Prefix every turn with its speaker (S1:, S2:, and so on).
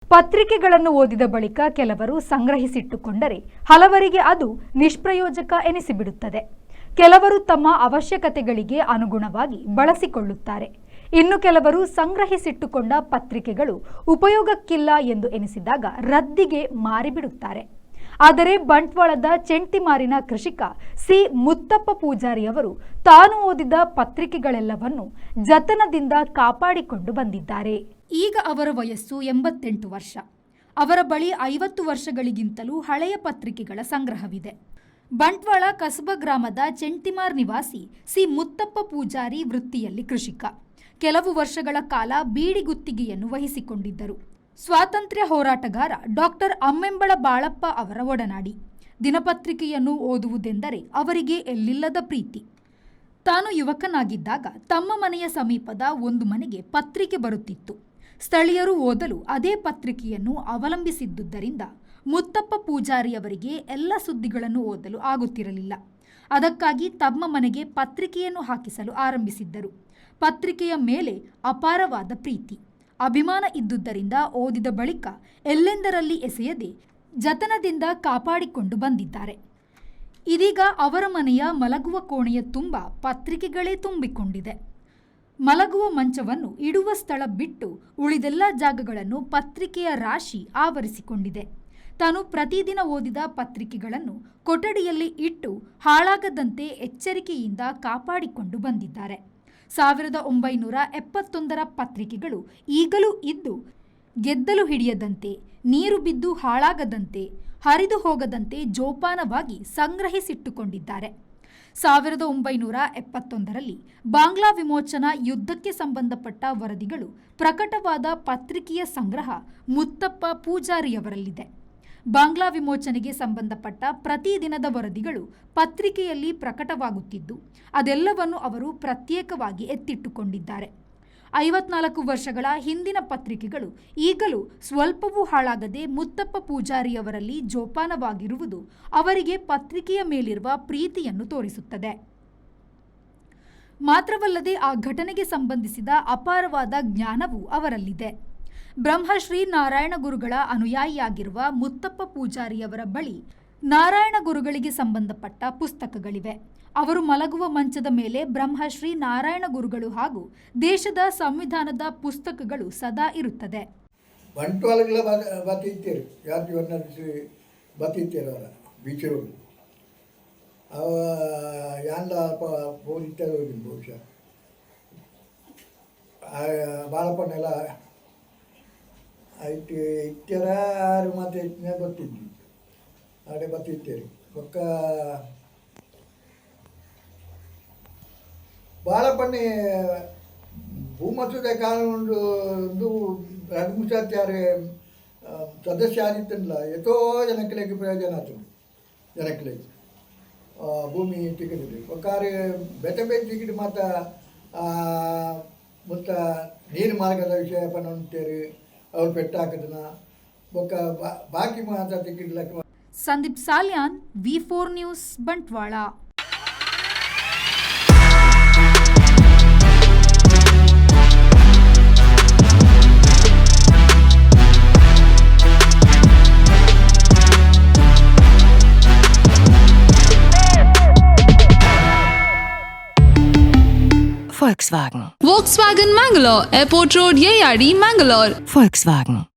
S1: ಪತ್ರಿಕೆಗಳನ್ನು ಓದಿದ ಬಳಿಕ ಕೆಲವರು ಸಂಗ್ರಹಿಸಿಟ್ಟುಕೊಂಡರೆ ಹಲವರಿಗೆ ಅದು ನಿಷ್ಪ್ರಯೋಜಕ ಎನಿಸಿಬಿಡುತ್ತದೆ. ಕೆಲವರು ತಮ್ಮ ಅವಶ್ಯಕತೆಗಳಿಗೆ ಅನುಗುಣವಾಗಿ ಬಳಸಿಕೊಳ್ಳುತ್ತಾರೆ. ಇನ್ನು ಕೆಲವರು ಸಂಗ್ರಹಿಸಿಟ್ಟುಕೊಂಡ ಪತ್ರಿಕೆಗಳು ಉಪಯೋಗಕ್ಕಿಲ್ಲ ಎಂದು ಎನಿಸಿದಾಗ ರದ್ದಿಗೆ ಮಾರಿಬಿಡುತ್ತಾರೆ. ಆದರೆ ಬಂಟ್ವಾಳದ ಚೆಂಟಿಮಾರಿನ ಕೃಷಿಕ ಸಿ ಮುತ್ತಪ್ಪ ಪೂಜಾರಿಯವರು ತಾನು ಓದಿದ ಪತ್ರಿಕೆಗಳೆಲ್ಲವನ್ನು ಜತನದಿಂದ ಕಾಪಾಡಿಕೊಂಡು ಬಂದಿದ್ದಾರೆ. ಈಗ ಅವರ ವಯಸ್ಸು 88 ವರ್ಷ. ಅವರ ಬಳಿ 50 ವರ್ಷಗಳಿಗಿಂತಲೂ ಹಳೆಯ ಪತ್ರಿಕೆಗಳ ಸಂಗ್ರಹವಿದೆ. ಬಂಟ್ವಾಳ ಕಸಬಾ ಗ್ರಾಮದ ಚೆಂಟಿಮಾರ್ ನಿವಾಸಿ ಸಿ ಮುತ್ತಪ್ಪ ಪೂಜಾರಿ ವೃತ್ತಿಯಲ್ಲಿ ಕೃಷಿಕ. ಕೆಲವು ವರ್ಷಗಳ ಕಾಲ ಬೀಡಿ ಗುತ್ತಿಗೆಯನ್ನು ವಹಿಸಿಕೊಂಡಿದ್ದರು. ಸ್ವಾತಂತ್ರ್ಯ ಹೋರಾಟಗಾರ ಡಾಕ್ಟರ್ ಅಮ್ಮೆಂಬಳ ಬಾಳಪ್ಪ ಅವರ ಒಡನಾಡಿ. ದಿನಪತ್ರಿಕೆಯನ್ನು ಓದುವುದೆಂದರೆ ಅವರಿಗೆ ಎಲ್ಲಿಲ್ಲದ ಪ್ರೀತಿ. ತಾನು ಯುವಕನಾಗಿದ್ದಾಗ ತಮ್ಮ ಮನೆಯ ಸಮೀಪದ ಒಂದು ಮನೆಗೆ ಪತ್ರಿಕೆ ಬರುತ್ತಿತ್ತು. ಸ್ಥಳೀಯರು ಓದಲು ಅದೇ ಪತ್ರಿಕೆಯನ್ನು ಅವಲಂಬಿಸಿದ್ದುದರಿಂದ ಮುತ್ತಪ್ಪ ಪೂಜಾರಿಯವರಿಗೆ ಎಲ್ಲ ಸುದ್ದಿಗಳನ್ನು ಓದಲು ಆಗುತ್ತಿರಲಿಲ್ಲ. ಅದಕ್ಕಾಗಿ ತಮ್ಮ ಮನೆಗೆ ಪತ್ರಿಕೆಯನ್ನು ಹಾಕಿಸಲು ಆರಂಭಿಸಿದ್ದರು. ಪತ್ರಿಕೆಯ ಮೇಲೆ ಅಪಾರವಾದ ಪ್ರೀತಿ, ಅಭಿಮಾನ ಇದ್ದುದರಿಂದ ಓದಿದ ಬಳಿಕ ಎಲ್ಲೆಂದರಲ್ಲಿ ಎಸೆಯದೆ ಜತನದಿಂದ ಕಾಪಾಡಿಕೊಂಡು ಬಂದಿದ್ದಾರೆ. ಇದೀಗ ಅವರ ಮನೆಯ ಮಲಗುವ ಕೋಣೆಯ ತುಂಬ ಪತ್ರಿಕೆಗಳೇ ತುಂಬಿಕೊಂಡಿದೆ. ಮಲಗುವ ಮಂಚವನ್ನು ಇಡುವ ಸ್ಥಳ ಬಿಟ್ಟು ಉಳಿದೆಲ್ಲ ಜಾಗಗಳನ್ನು ಪತ್ರಿಕೆಯ ರಾಶಿ ಆವರಿಸಿಕೊಂಡಿದೆ. ತಾನು ಪ್ರತಿದಿನ ಓದಿದ ಪತ್ರಿಕೆಗಳನ್ನು ಕೊಠಡಿಯಲ್ಲಿ ಇಟ್ಟು ಹಾಳಾಗದಂತೆ ಎಚ್ಚರಿಕೆಯಿಂದ ಕಾಪಾಡಿಕೊಂಡು ಬಂದಿದ್ದಾರೆ. 1971ರ ಪತ್ರಿಕೆಗಳು ಈಗಲೂ ಇದ್ದು ಗೆದ್ದಲು ಹಿಡಿಯದಂತೆ, ನೀರು ಬಿದ್ದು ಹಾಳಾಗದಂತೆ, ಹರಿದು ಹೋಗದಂತೆ ಜೋಪಾನವಾಗಿ ಸಂಗ್ರಹಿಸಿಟ್ಟುಕೊಂಡಿದ್ದಾರೆ. 1971ರಲ್ಲಿ ಬಾಂಗ್ಲಾ ವಿಮೋಚನಾ ಯುದ್ಧಕ್ಕೆ ಸಂಬಂಧಪಟ್ಟ ವರದಿಗಳು ಪ್ರಕಟವಾದ ಪತ್ರಿಕೆಯ ಸಂಗ್ರಹ ಮುತ್ತಪ್ಪ ಪೂಜಾರಿಯವರಲ್ಲಿದೆ. ಬಾಂಗ್ಲಾ ವಿಮೋಚನೆಗೆ ಸಂಬಂಧಪಟ್ಟ ಪ್ರತಿದಿನದ ವರದಿಗಳು ಪತ್ರಿಕೆಯಲ್ಲಿ ಪ್ರಕಟವಾಗುತ್ತಿದ್ದು ಅದೆಲ್ಲವನ್ನು ಅವರು ಪ್ರತ್ಯೇಕವಾಗಿ ಎತ್ತಿಟ್ಟುಕೊಂಡಿದ್ದಾರೆ. 54 ವರ್ಷಗಳ ಹಿಂದಿನ ಪತ್ರಿಕೆಗಳು ಈಗಲೂ ಸ್ವಲ್ಪವೂ ಹಾಳಾಗದೆ ಮುತ್ತಪ್ಪ ಪೂಜಾರಿಯವರಲ್ಲಿ ಜೋಪಾನವಾಗಿರುವುದು ಅವರಿಗೆ ಪತ್ರಿಕೆಯ ಮೇಲಿರುವ ಪ್ರೀತಿಯನ್ನು ತೋರಿಸುತ್ತದೆ. ಮಾತ್ರವಲ್ಲದೆ ಆ ಘಟನೆಗೆ ಸಂಬಂಧಿಸಿದ ಅಪಾರವಾದ ಜ್ಞಾನವೂ ಅವರಲ್ಲಿದೆ. ಬ್ರಹ್ಮಶ್ರೀ ನಾರಾಯಣ ಗುರುಗಳ ಅನುಯಾಯಿಯಾಗಿರುವ ಮುತ್ತಪ್ಪ ಪೂಜಾರಿಯವರ ಬಳಿ ನಾರಾಯಣ ಗುರುಗಳಿಗೆ ಸಂಬಂಧಪಟ್ಟ ಪುಸ್ತಕಗಳಿವೆ. ಅವರು ಮಲಗುವ ಮಂಚದ ಮೇಲೆ ಬ್ರಹ್ಮಶ್ರೀ ನಾರಾಯಣ ಗುರುಗಳು ಹಾಗೂ ದೇಶದ ಸಂವಿಧಾನದ ಪುಸ್ತಕಗಳು ಸದಾ ಇರುತ್ತದೆ.
S2: ಬಂಟ್ವಾಳಗಳ ಬತ್ತಿತ್ತೇರು ಯಾರು ಬತ್ತಿತ್ತೇರವರ ಬೀಚರೋಡು ಅವ ಯಾಂದ ಪೋಲಿತ್ತ ಬಹುಶಃ ಬಾಳಪ್ಪನೆಲ್ಲ ಆಯ್ತು ಇತ್ತರ ಮತ್ತು ಹೆಚ್ಚಿನ ಗೊತ್ತಿದ್ವಿ ಅಡೆ ಬತ್ತಿತ್ತೇರಿ ಒಕ್ಕ ಬಾಳಪ್ಪಣ್ಣೆ ಭೂಮಸೂದ ಕಾನೂನು ಒಂದು 2-3 ಸದಸ್ಯ ಆಗಿತ್ತಲ್ಲ ಎಷ್ಟೋ ಜನಕ್ಕೆ ಪ್ರಯೋಜನ ಆಯ್ತು. ಜನಕ್ಕೆ ಭೂಮಿ ಟಿಕೆಟ್ ಒಕ್ಕಾರೆ ಬೆಟ್ಟ ಟಿಕೆಟ್ ಮತ್ತು ಮತ್ತು ನೀರು ಮಾರ್ಗದ ವಿಷಯ ಪನ್ನೊಂತೇರಿ ಅವ್ರು ಪೆಟ್ಟ ಹಾಕಿದನ ಒಕ್ಕ ಬಾಕಿ ಮಾತ್ರ ಟಿಕೆಟ್ ಲೆಕ್ಕ.
S1: Sandeep Salian, V4 news, Bantwal.
S3: Volkswagen Mangalore, Airport Road, Yeyadi, Mangalore. Volkswagen.